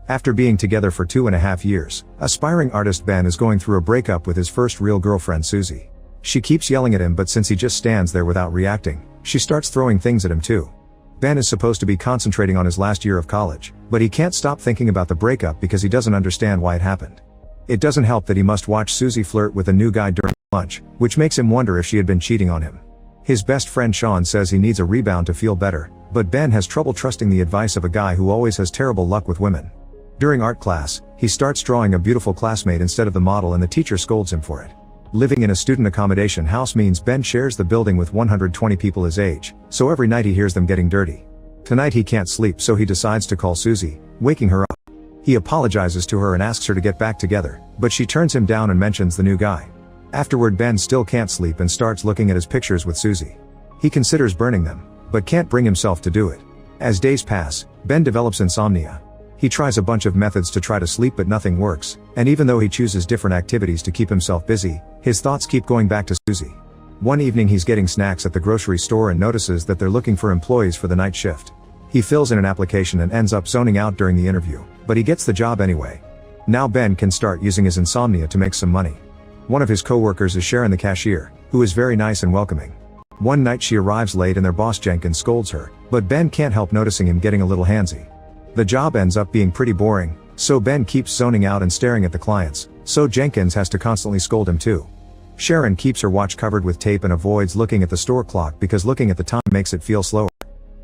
After being together for 2.5 years, aspiring artist Ben is going through a breakup with his first real girlfriend Susie. She keeps yelling at him, but since he just stands there without reacting, she starts throwing things at him too. Ben is supposed to be concentrating on his last year of college, but he can't stop thinking about the breakup because he doesn't understand why it happened. It doesn't help that he must watch Susie flirt with a new guy during lunch, which makes him wonder if she had been cheating on him. His best friend Sean says he needs a rebound to feel better, but Ben has trouble trusting the advice of a guy who always has terrible luck with women. During art class, he starts drawing a beautiful classmate instead of the model and the teacher scolds him for it. Living in a student accommodation house means Ben shares the building with 120 people his age, so every night he hears them getting dirty. Tonight he can't sleep, so he decides to call Susie, waking her up. He apologizes to her and asks her to get back together, but she turns him down and mentions the new guy. Afterward, Ben still can't sleep and starts looking at his pictures with Susie. He considers burning them, but can't bring himself to do it. As days pass, Ben develops insomnia. He tries a bunch of methods to try to sleep, but nothing works, and even though he chooses different activities to keep himself busy, his thoughts keep going back to Susie. One evening he's getting snacks at the grocery store and notices that they're looking for employees for the night shift. He fills in an application and ends up zoning out during the interview, but he gets the job anyway. Now Ben can start using his insomnia to make some money. One of his co-workers is Sharon, the cashier, who is very nice and welcoming. One night she arrives late and their boss Jenkins scolds her, but Ben can't help noticing him getting a little handsy. The job ends up being pretty boring, so Ben keeps zoning out and staring at the clients, so Jenkins has to constantly scold him too. Sharon keeps her watch covered with tape and avoids looking at the store clock because looking at the time makes it feel slower.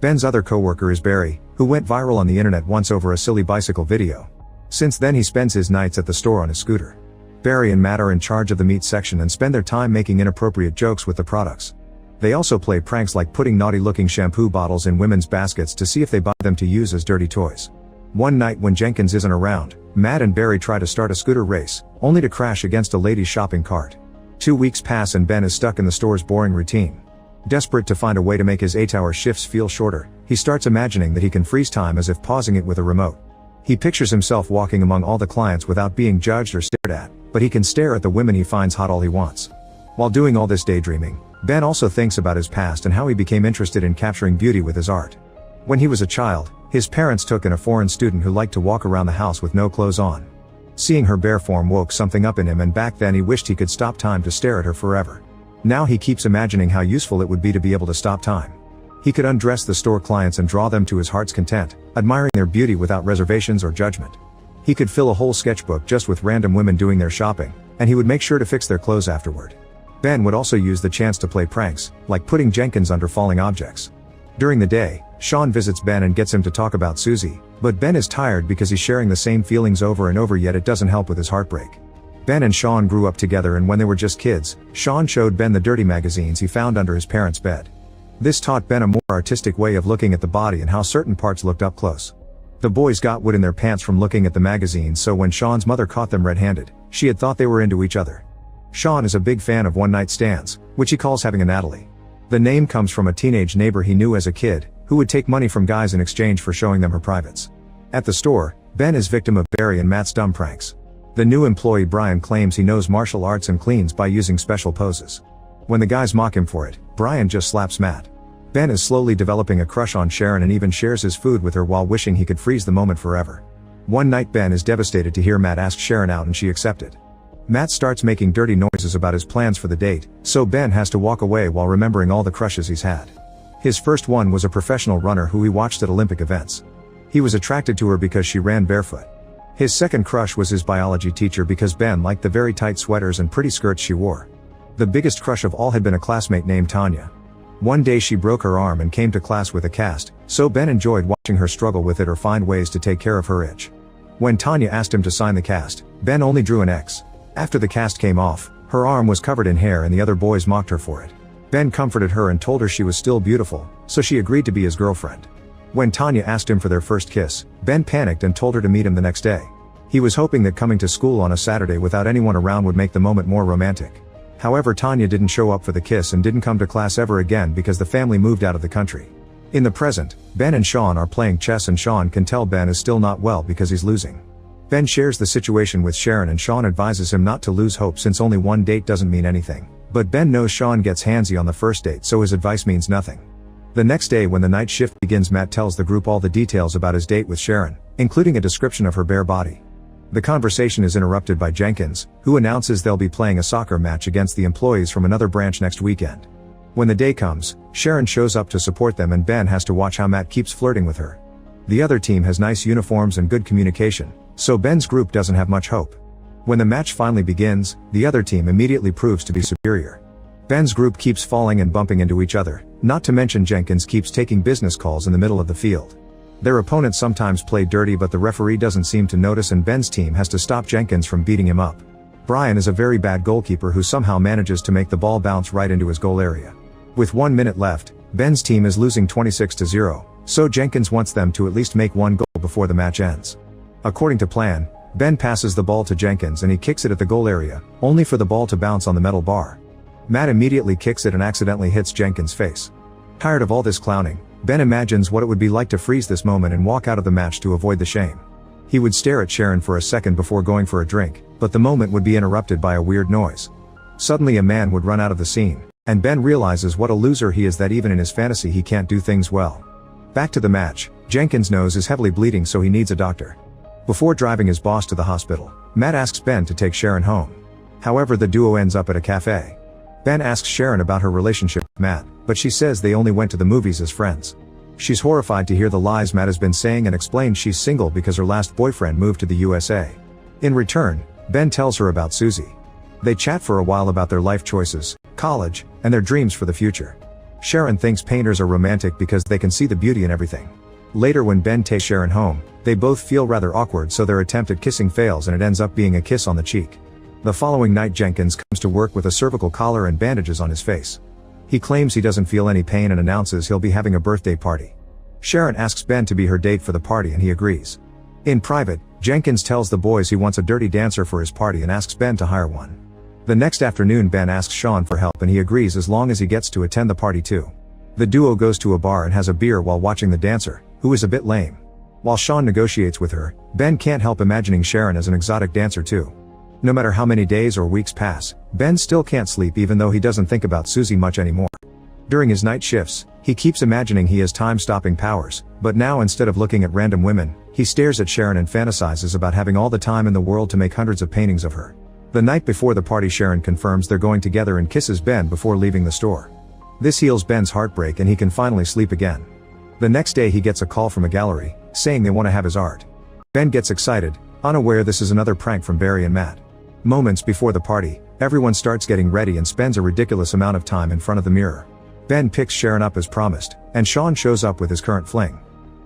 Ben's other coworker is Barry, who went viral on the internet once over a silly bicycle video. Since then he spends his nights at the store on his scooter. Barry and Matt are in charge of the meat section and spend their time making inappropriate jokes with the products. They also play pranks like putting naughty-looking shampoo bottles in women's baskets to see if they buy them to use as dirty toys. One night when Jenkins isn't around, Matt and Barry try to start a scooter race, only to crash against a lady's shopping cart. 2 weeks pass and Ben is stuck in the store's boring routine. Desperate to find a way to make his 8-hour shifts feel shorter, he starts imagining that he can freeze time as if pausing it with a remote. He pictures himself walking among all the clients without being judged or stared at, but he can stare at the women he finds hot all he wants. While doing all this daydreaming, Ben also thinks about his past and how he became interested in capturing beauty with his art. When he was a child, his parents took in a foreign student who liked to walk around the house with no clothes on. Seeing her bare form woke something up in him, and back then he wished he could stop time to stare at her forever. Now he keeps imagining how useful it would be to be able to stop time. He could undress the store clients and draw them to his heart's content, admiring their beauty without reservations or judgment. He could fill a whole sketchbook just with random women doing their shopping, and he would make sure to fix their clothes afterward. Ben would also use the chance to play pranks, like putting Jenkins under falling objects. During the day, Sean visits Ben and gets him to talk about Susie, but Ben is tired because he's sharing the same feelings over and over, yet it doesn't help with his heartbreak. Ben and Sean grew up together, and when they were just kids, Sean showed Ben the dirty magazines he found under his parents' bed. This taught Ben a more artistic way of looking at the body and how certain parts looked up close. The boys got wood in their pants from looking at the magazines, so when Sean's mother caught them red-handed, she had thought they were into each other. Sean is a big fan of one-night stands, which he calls having a Natalie. The name comes from a teenage neighbor he knew as a kid, who would take money from guys in exchange for showing them her privates. At the store, Ben is victim of Barry and Matt's dumb pranks. The new employee Brian claims he knows martial arts and cleans by using special poses. When the guys mock him for it, Brian just slaps Matt. Ben is slowly developing a crush on Sharon and even shares his food with her while wishing he could freeze the moment forever. One night Ben is devastated to hear Matt ask Sharon out and she accepted. Matt starts making dirty noises about his plans for the date, so Ben has to walk away while remembering all the crushes he's had. His first one was a professional runner who he watched at Olympic events. He was attracted to her because she ran barefoot. His second crush was his biology teacher because Ben liked the very tight sweaters and pretty skirts she wore. The biggest crush of all had been a classmate named Tanya. One day she broke her arm and came to class with a cast, so Ben enjoyed watching her struggle with it or find ways to take care of her itch. When Tanya asked him to sign the cast, Ben only drew an X. After the cast came off, her arm was covered in hair and the other boys mocked her for it. Ben comforted her and told her she was still beautiful, so she agreed to be his girlfriend. When Tanya asked him for their first kiss, Ben panicked and told her to meet him the next day. He was hoping that coming to school on a Saturday without anyone around would make the moment more romantic. However, Tanya didn't show up for the kiss and didn't come to class ever again because the family moved out of the country. In the present, Ben and Sean are playing chess and Sean can tell Ben is still not well because he's losing. Ben shares the situation with Sharon and Sean advises him not to lose hope since only one date doesn't mean anything. But Ben knows Sean gets handsy on the first date, so his advice means nothing. The next day when the night shift begins, Matt tells the group all the details about his date with Sharon, including a description of her bare body. The conversation is interrupted by Jenkins, who announces they'll be playing a soccer match against the employees from another branch next weekend. When the day comes, Sharon shows up to support them and Ben has to watch how Matt keeps flirting with her. The other team has nice uniforms and good communication, so Ben's group doesn't have much hope. When the match finally begins, the other team immediately proves to be superior. Ben's group keeps falling and bumping into each other, not to mention Jenkins keeps taking business calls in the middle of the field. Their opponents sometimes play dirty, but the referee doesn't seem to notice and Ben's team has to stop Jenkins from beating him up. Brian is a very bad goalkeeper who somehow manages to make the ball bounce right into his goal area. With 1 minute left, Ben's team is losing 26-0, so Jenkins wants them to at least make one goal before the match ends. According to plan, Ben passes the ball to Jenkins and he kicks it at the goal area, only for the ball to bounce on the metal bar. Matt immediately kicks it and accidentally hits Jenkins' face. Tired of all this clowning, Ben imagines what it would be like to freeze this moment and walk out of the match to avoid the shame. He would stare at Sharon for a second before going for a drink, but the moment would be interrupted by a weird noise. Suddenly a man would run out of the scene, and Ben realizes what a loser he is, that even in his fantasy he can't do things well. Back to the match, Jenkins' nose is heavily bleeding, so he needs a doctor. Before driving his boss to the hospital, Matt asks Ben to take Sharon home. However, the duo ends up at a cafe. Ben asks Sharon about her relationship with Matt, but she says they only went to the movies as friends. She's horrified to hear the lies Matt has been saying and explains she's single because her last boyfriend moved to the USA. In return, Ben tells her about Susie. They chat for a while about their life choices, college, and their dreams for the future. Sharon thinks painters are romantic because they can see the beauty in everything. Later, when Ben takes Sharon home, they both feel rather awkward, so their attempt at kissing fails and it ends up being a kiss on the cheek. The following night, Jenkins comes to work with a cervical collar and bandages on his face. He claims he doesn't feel any pain and announces he'll be having a birthday party. Sharon asks Ben to be her date for the party and he agrees. In private, Jenkins tells the boys he wants a dirty dancer for his party and asks Ben to hire one. The next afternoon, Ben asks Sean for help and he agrees as long as he gets to attend the party too. The duo goes to a bar and has a beer while watching the dancer, who is a bit lame. While Sean negotiates with her, Ben can't help imagining Sharon as an exotic dancer too. No matter how many days or weeks pass, Ben still can't sleep even though he doesn't think about Susie much anymore. During his night shifts, he keeps imagining he has time-stopping powers, but now instead of looking at random women, he stares at Sharon and fantasizes about having all the time in the world to make hundreds of paintings of her. The night before the party, Sharon confirms they're going together and kisses Ben before leaving the store. This heals Ben's heartbreak and he can finally sleep again. The next day he gets a call from a gallery, saying they want to have his art. Ben gets excited, unaware this is another prank from Barry and Matt. Moments before the party, everyone starts getting ready and spends a ridiculous amount of time in front of the mirror. Ben picks Sharon up as promised, and Sean shows up with his current fling.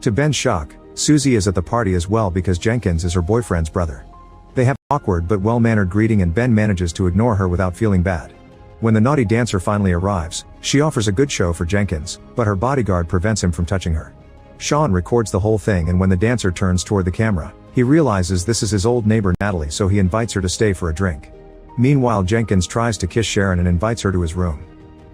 To Ben's shock, Susie is at the party as well because Jenkins is her boyfriend's brother. They have an awkward but well-mannered greeting and Ben manages to ignore her without feeling bad. When the naughty dancer finally arrives, she offers a good show for Jenkins, but her bodyguard prevents him from touching her. Sean records the whole thing, and when the dancer turns toward the camera, he realizes this is his old neighbor Natalie, so he invites her to stay for a drink. Meanwhile, Jenkins tries to kiss Sharon and invites her to his room.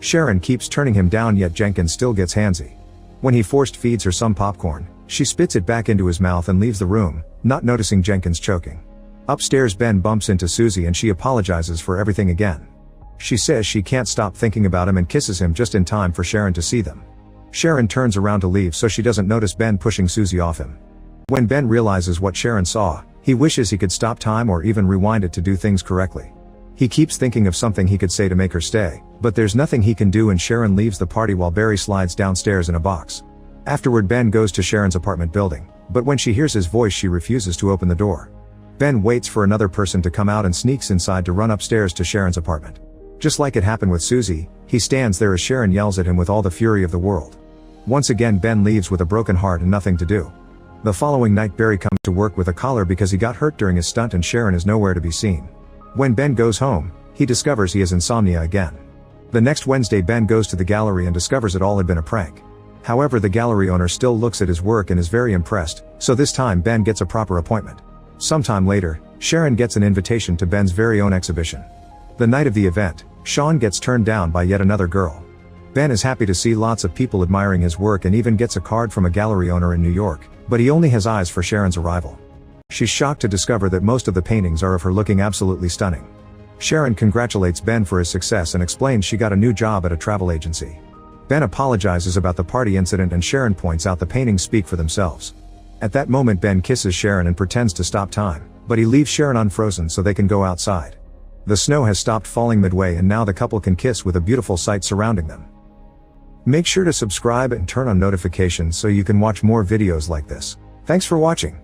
Sharon keeps turning him down, yet Jenkins still gets handsy. When he forced feeds her some popcorn, she spits it back into his mouth and leaves the room, not noticing Jenkins choking. Upstairs, Ben bumps into Susie and she apologizes for everything again. She says she can't stop thinking about him and kisses him just in time for Sharon to see them. Sharon turns around to leave so she doesn't notice Ben pushing Susie off him. When Ben realizes what Sharon saw, he wishes he could stop time or even rewind it to do things correctly. He keeps thinking of something he could say to make her stay, but there's nothing he can do and Sharon leaves the party while Barry slides downstairs in a box. Afterward, Ben goes to Sharon's apartment building, but when she hears his voice she refuses to open the door. Ben waits for another person to come out and sneaks inside to run upstairs to Sharon's apartment. Just like it happened with Susie, he stands there as Sharon yells at him with all the fury of the world. Once again, Ben leaves with a broken heart and nothing to do. The following night, Barry comes to work with a collar because he got hurt during his stunt and Sharon is nowhere to be seen. When Ben goes home, he discovers he has insomnia again. The next Wednesday, Ben goes to the gallery and discovers it all had been a prank. However, the gallery owner still looks at his work and is very impressed, so this time Ben gets a proper appointment. Sometime later, Sharon gets an invitation to Ben's very own exhibition. The night of the event, Sean gets turned down by yet another girl. Ben is happy to see lots of people admiring his work and even gets a card from a gallery owner in New York, but he only has eyes for Sharon's arrival. She's shocked to discover that most of the paintings are of her looking absolutely stunning. Sharon congratulates Ben for his success and explains she got a new job at a travel agency. Ben apologizes about the party incident and Sharon points out the paintings speak for themselves. At that moment Ben kisses Sharon and pretends to stop time, but he leaves Sharon unfrozen so they can go outside. The snow has stopped falling midway and now the couple can kiss with a beautiful sight surrounding them. Make sure to subscribe and turn on notifications so you can watch more videos like this. Thanks for watching.